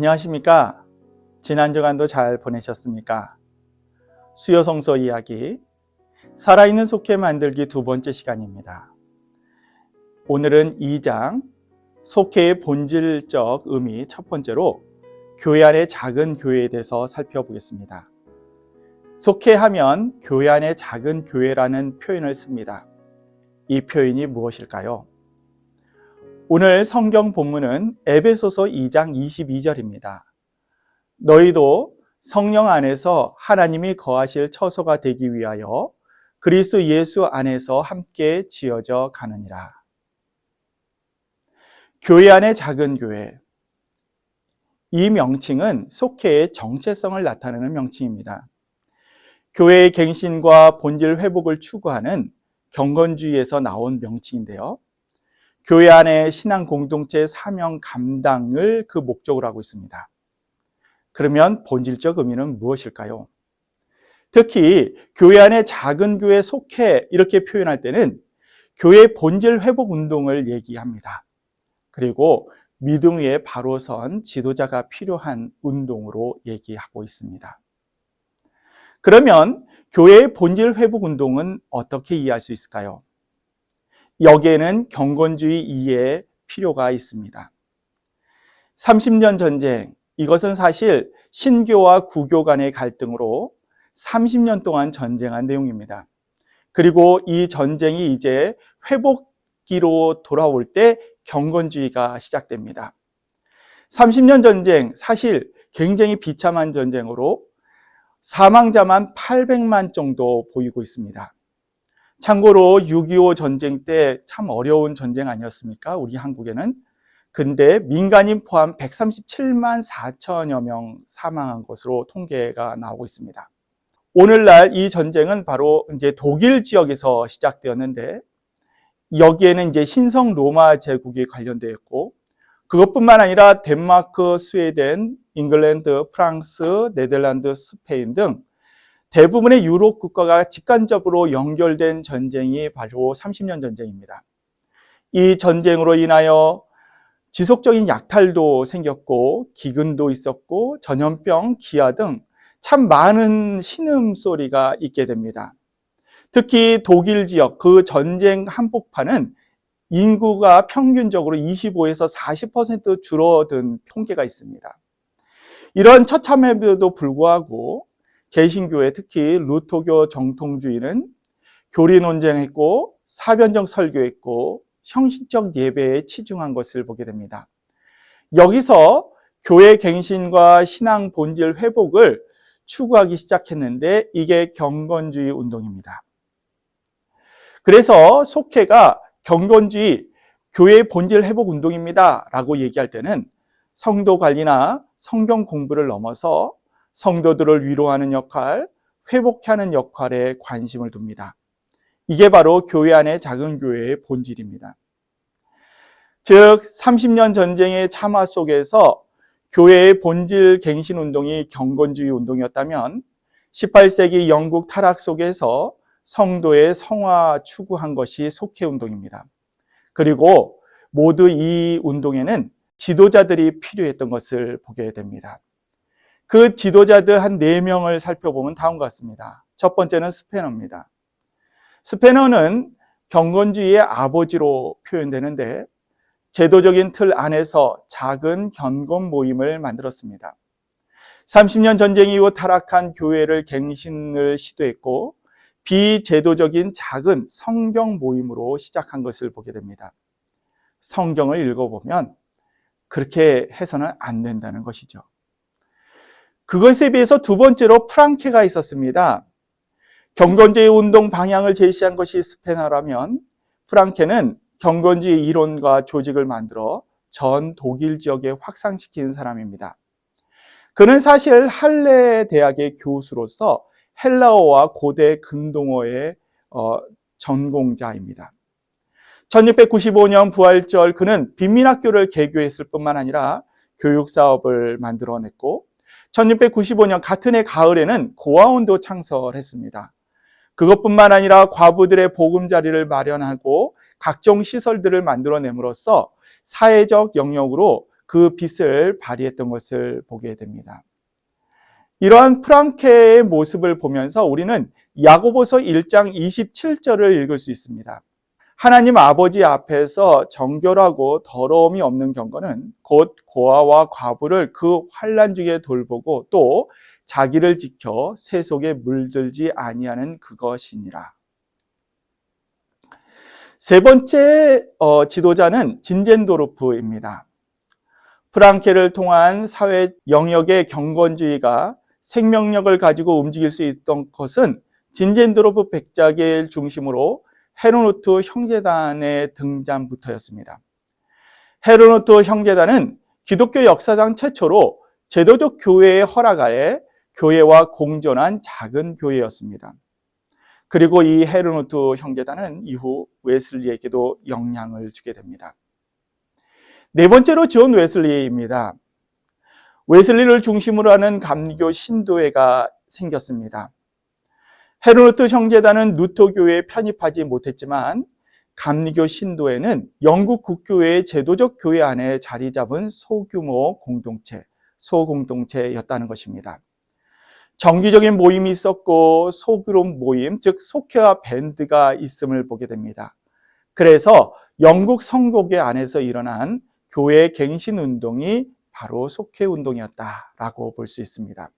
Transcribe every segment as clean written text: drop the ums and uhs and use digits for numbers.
안녕하십니까? 지난 주간도 잘 보내셨습니까? 수요성서 이야기, 살아있는 속회 만들기 두 번째 시간입니다. 오늘은 2장, 속회의 본질적 의미 첫 번째로 교회 안의 작은 교회에 대해서 살펴보겠습니다. 속회하면 교회 안의 작은 교회라는 표현을 씁니다. 이 표현이 무엇일까요? 오늘 성경 본문은 에베소서 2장 22절입니다. 너희도 성령 안에서 하나님이 거하실 처소가 되기 위하여 그리스도 예수 안에서 함께 지어져 가느니라. 교회 안의 작은 교회. 이 명칭은 속회의 정체성을 나타내는 명칭입니다. 교회의 갱신과 본질 회복을 추구하는 경건주의에서 나온 명칭인데요. 교회 안의 신앙 공동체의 사명 감당을 그 목적으로 하고 있습니다. 그러면 본질적 의미는 무엇일까요? 특히 교회 안의 작은 교회 속회 이렇게 표현할 때는 교회의 본질 회복 운동을 얘기합니다. 그리고 믿음 위에 바로 선 지도자가 필요한 운동으로 얘기하고 있습니다. 그러면 교회의 본질 회복 운동은 어떻게 이해할 수 있을까요? 여기에는 경건주의 이해의 필요가 있습니다. 30년 전쟁, 이것은 사실 신교와 구교 간의 갈등으로 30년 동안 전쟁한 내용입니다. 그리고 이 전쟁이 이제 회복기로 돌아올 때 경건주의가 시작됩니다. 30년 전쟁, 사실 굉장히 비참한 전쟁으로 사망자만 800만 정도 보이고 있습니다. 참고로 6.25 전쟁 때 참 어려운 전쟁 아니었습니까? 우리 한국에는. 근데 민간인 포함 137만 4천여 명 사망한 것으로 통계가 나오고 있습니다. 오늘날 이 전쟁은 바로 이제 독일 지역에서 시작되었는데 여기에는 이제 신성 로마 제국이 관련되어 있고 그것뿐만 아니라 덴마크, 스웨덴, 잉글랜드, 프랑스, 네덜란드, 스페인 등 대부분의 유럽 국가가 직간접으로 연결된 전쟁이 바로 30년 전쟁입니다. 이 전쟁으로 인하여 지속적인 약탈도 생겼고 기근도 있었고 전염병, 기아 등 참 많은 신음소리가 있게 됩니다. 특히 독일 지역 그 전쟁 한복판은 인구가 평균적으로 25에서 40% 줄어든 통계가 있습니다. 이런 처참함에도 불구하고 개신교회 특히 루터교 정통주의는 교리 논쟁했고 사변적 설교했고 형식적 예배에 치중한 것을 보게 됩니다. 여기서 교회 갱신과 신앙 본질 회복을 추구하기 시작했는데 이게 경건주의 운동입니다. 그래서 속회가 경건주의 교회의 본질 회복 운동입니다 라고 얘기할 때는 성도 관리나 성경 공부를 넘어서 성도들을 위로하는 역할, 회복하는 역할에 관심을 둡니다. 이게 바로 교회 안의 작은 교회의 본질입니다. 즉 30년 전쟁의 참화 속에서 교회의 본질 갱신 운동이 경건주의 운동이었다면 18세기 영국 타락 속에서 성도의 성화 추구한 것이 속회 운동입니다. 그리고 모두 이 운동에는 지도자들이 필요했던 것을 보게 됩니다. 그 지도자들 한 4명을 살펴보면 다음과 같습니다. 첫 번째는 스페너입니다. 스페너는 경건주의의 아버지로 표현되는데 제도적인 틀 안에서 작은 경건 모임을 만들었습니다. 30년 전쟁 이후 타락한 교회를 갱신을 시도했고 비제도적인 작은 성경 모임으로 시작한 것을 보게 됩니다. 성경을 읽어보면 그렇게 해서는 안 된다는 것이죠. 그것에 비해서 두 번째로 프랑케가 있었습니다. 경건주의 운동 방향을 제시한 것이 스페너라면 프랑케는 경건주의 이론과 조직을 만들어 전 독일 지역에 확산시킨 사람입니다. 그는 사실 할레 대학의 교수로서 헬라어와 고대 근동어의 전공자입니다. 1695년 부활절 그는 빈민학교를 개교했을 뿐만 아니라 교육사업을 만들어냈고 1695년 같은 해 가을에는 고아원도 창설했습니다. 그것뿐만 아니라 과부들의 보금자리를 마련하고 각종 시설들을 만들어냄으로써 사회적 영역으로 그 빛을 발휘했던 것을 보게 됩니다. 이러한 프랑케의 모습을 보면서 우리는 야고보서 1장 27절을 읽을 수 있습니다. 하나님 아버지 앞에서 정결하고 더러움이 없는 경건은 곧 고아와 과부를 그 환난 중에 돌보고 또 자기를 지켜 새 속에 물들지 아니하는 그것이니라. 세 번째 지도자는 진젠도르프입니다. 프랑케를 통한 사회 영역의 경건주의가 생명력을 가지고 움직일 수 있던 것은 진젠도르프 백작을 중심으로 헤르노트 형제단의 등장부터였습니다. 헤르노트 형제단은 기독교 역사상 최초로 제도적 교회의 허락하에 교회와 공존한 작은 교회였습니다. 그리고 이 헤르노트 형제단은 이후 웨슬리에게도 영향을 주게 됩니다. 네 번째로 존 웨슬리입니다. 웨슬리를 중심으로 하는 감리교 신도회가 생겼습니다. 헤르노트 형제단은 루터교회에 편입하지 못했지만 감리교 신도회는 영국 국교회의 제도적 교회 안에 자리 잡은 소규모 공동체, 소공동체였다는 것입니다. 정기적인 모임이 있었고 소그룹 모임, 즉 속회와 밴드가 있음을 보게 됩니다. 그래서 영국 성교계 안에서 일어난 교회 갱신 운동이 바로 속회 운동이었다라고 볼 수 있습니다.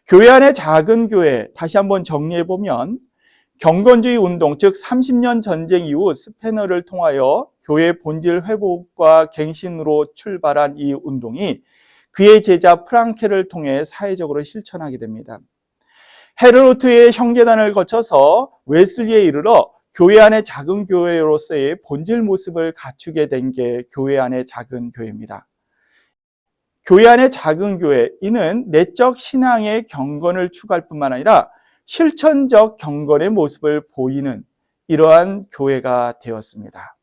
교회 안의 작은 교회, 다시 한번 정리해 보면 경건주의 운동, 즉 30년 전쟁 이후 스패너를 통하여 교회 본질 회복과 갱신으로 출발한 이 운동이 그의 제자 프랑케를 통해 사회적으로 실천하게 됩니다. 헤르노트의 형제단을 거쳐서 웨슬리에 이르러 교회 안의 작은 교회로서의 본질 모습을 갖추게 된 게 교회 안의 작은 교회입니다. 교회 안의 작은 교회, 이는 내적 신앙의 경건을 추구할 뿐만 아니라 실천적 경건의 모습을 보이는 이러한 교회가 되었습니다.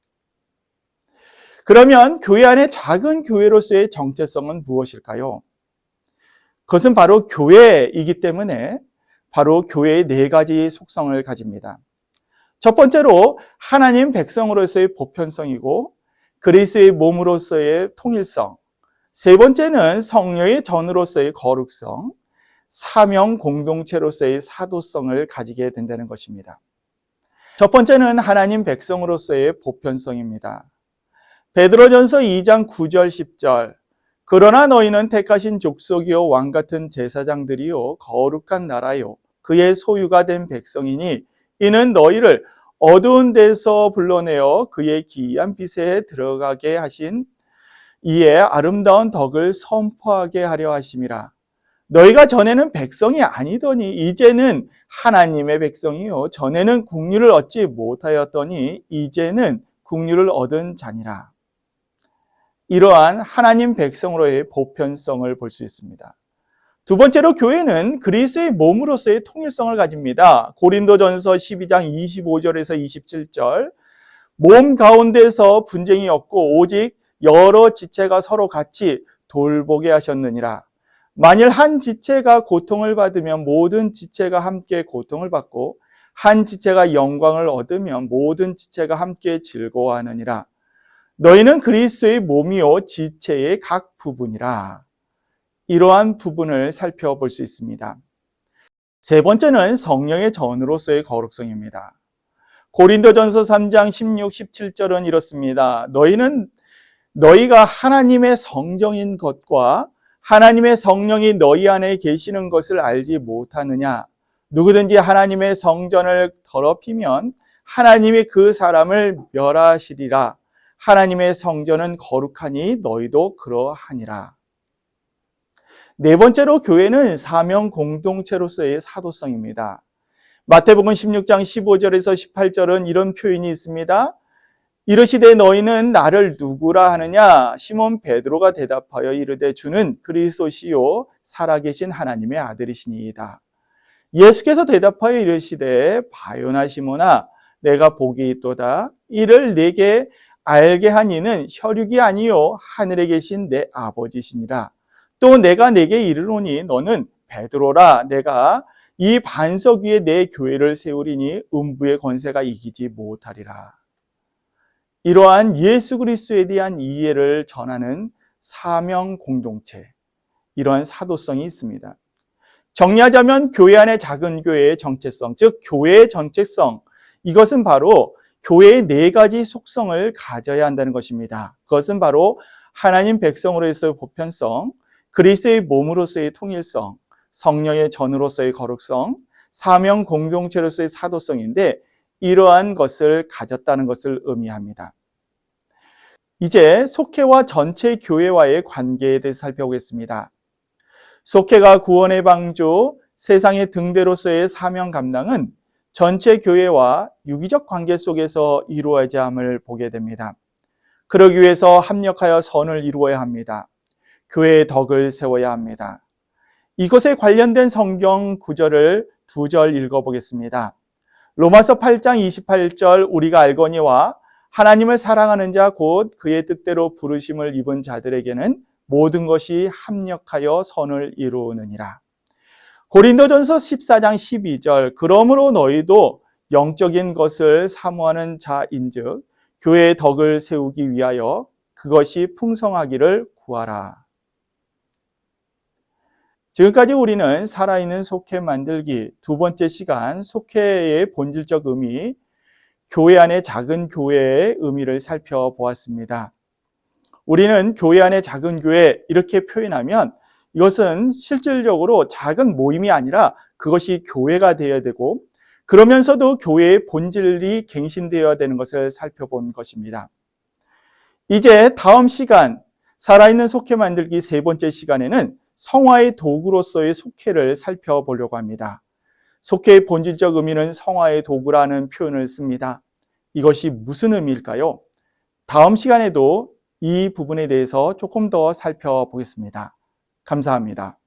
그러면 교회 안의 작은 교회로서의 정체성은 무엇일까요? 그것은 바로 교회이기 때문에 바로 교회의 네 가지 속성을 가집니다. 첫 번째로 하나님 백성으로서의 보편성이고 그리스도의 몸으로서의 통일성, 세 번째는 성령의 전으로서의 거룩성, 사명 공동체로서의 사도성을 가지게 된다는 것입니다. 첫 번째는 하나님 백성으로서의 보편성입니다. 베드로전서 2장 9절 10절 그러나 너희는 택하신 족속이요 왕 같은 제사장들이요 거룩한 나라요 그의 소유가 된 백성이니 이는 너희를 어두운 데서 불러내어 그의 기이한 빛에 들어가게 하신 이에 아름다운 덕을 선포하게 하려 하심이라. 너희가 전에는 백성이 아니더니 이제는 하나님의 백성이요 전에는 국류를 얻지 못하였더니 이제는 국류를 얻은 자니라. 이러한 하나님 백성으로의 보편성을 볼 수 있습니다. 두 번째로 교회는 그리스도의 몸으로서의 통일성을 가집니다. 고린도전서 12장 25절에서 27절 몸 가운데서 분쟁이 없고 오직 여러 지체가 서로 같이 돌보게 하셨느니라. 만일 한 지체가 고통을 받으면 모든 지체가 함께 고통을 받고 한 지체가 영광을 얻으면 모든 지체가 함께 즐거워하느니라. 너희는 그리스도의 몸이요 지체의 각 부분이라. 이러한 부분을 살펴볼 수 있습니다. 세 번째는 성령의 전으로서의 거룩성입니다. 고린도전서 3장 16, 17절은 이렇습니다. 너희가 하나님의 성정인 것과 하나님의 성령이 너희 안에 계시는 것을 알지 못하느냐? 누구든지 하나님의 성전을 더럽히면 하나님이 그 사람을 멸하시리라. 하나님의 성전은 거룩하니 너희도 그러하니라. 네 번째로 교회는 사명 공동체로서의 사도성입니다. 마태복음 16장 15절에서 18절은 이런 표현이 있습니다. 이르시되 너희는 나를 누구라 하느냐? 시몬 베드로가 대답하여 이르되 주는 그리스도시요 살아계신 하나님의 아들이시니이다. 예수께서 대답하여 이르시되 바요나 시몬아 내가 복이 있도다. 이를 내게 알게 한 이는 혈육이 아니요 하늘에 계신 내 아버지시니라. 또 내가 내게 이르노니 너는 베드로라. 내가 이 반석 위에 내 교회를 세우리니 음부의 권세가 이기지 못하리라. 이러한 예수 그리스도에 대한 이해를 전하는 사명 공동체, 이러한 사도성이 있습니다. 정리하자면 교회 안의 작은 교회의 정체성, 즉 교회의 정체성, 이것은 바로 교회의 네 가지 속성을 가져야 한다는 것입니다. 그것은 바로 하나님 백성으로서의 보편성, 그리스도의 몸으로서의 통일성, 성령의 전으로서의 거룩성, 사명 공동체로서의 사도성인데, 이러한 것을 가졌다는 것을 의미합니다. 이제 속회와 전체 교회와의 관계에 대해 살펴보겠습니다. 속회가 구원의 방주, 세상의 등대로서의 사명 감당은 전체 교회와 유기적 관계 속에서 이루어져야 함을 보게 됩니다. 그러기 위해서 합력하여 선을 이루어야 합니다. 교회의 덕을 세워야 합니다. 이것에 관련된 성경 구절을 2절 읽어보겠습니다. 로마서 8장 28절, 우리가 알거니와 하나님을 사랑하는 자 곧 그의 뜻대로 부르심을 입은 자들에게는 모든 것이 합력하여 선을 이루느니라. 고린도전서 14장 12절, 그러므로 너희도 영적인 것을 사모하는 자인즉 교회의 덕을 세우기 위하여 그것이 풍성하기를 구하라. 지금까지 우리는 살아있는 속회 만들기 두 번째 시간, 속회의 본질적 의미, 교회 안의 작은 교회의 의미를 살펴보았습니다. 우리는 교회 안의 작은 교회 이렇게 표현하면 이것은 실질적으로 작은 모임이 아니라 그것이 교회가 되어야 되고, 그러면서도 교회의 본질이 갱신되어야 되는 것을 살펴본 것입니다. 이제 다음 시간, 살아있는 속회 만들기 세 번째 시간에는 성화의 도구로서의 속회를 살펴보려고 합니다. 속회의 본질적 의미는 성화의 도구라는 표현을 씁니다. 이것이 무슨 의미일까요? 다음 시간에도 이 부분에 대해서 조금 더 살펴보겠습니다. 감사합니다.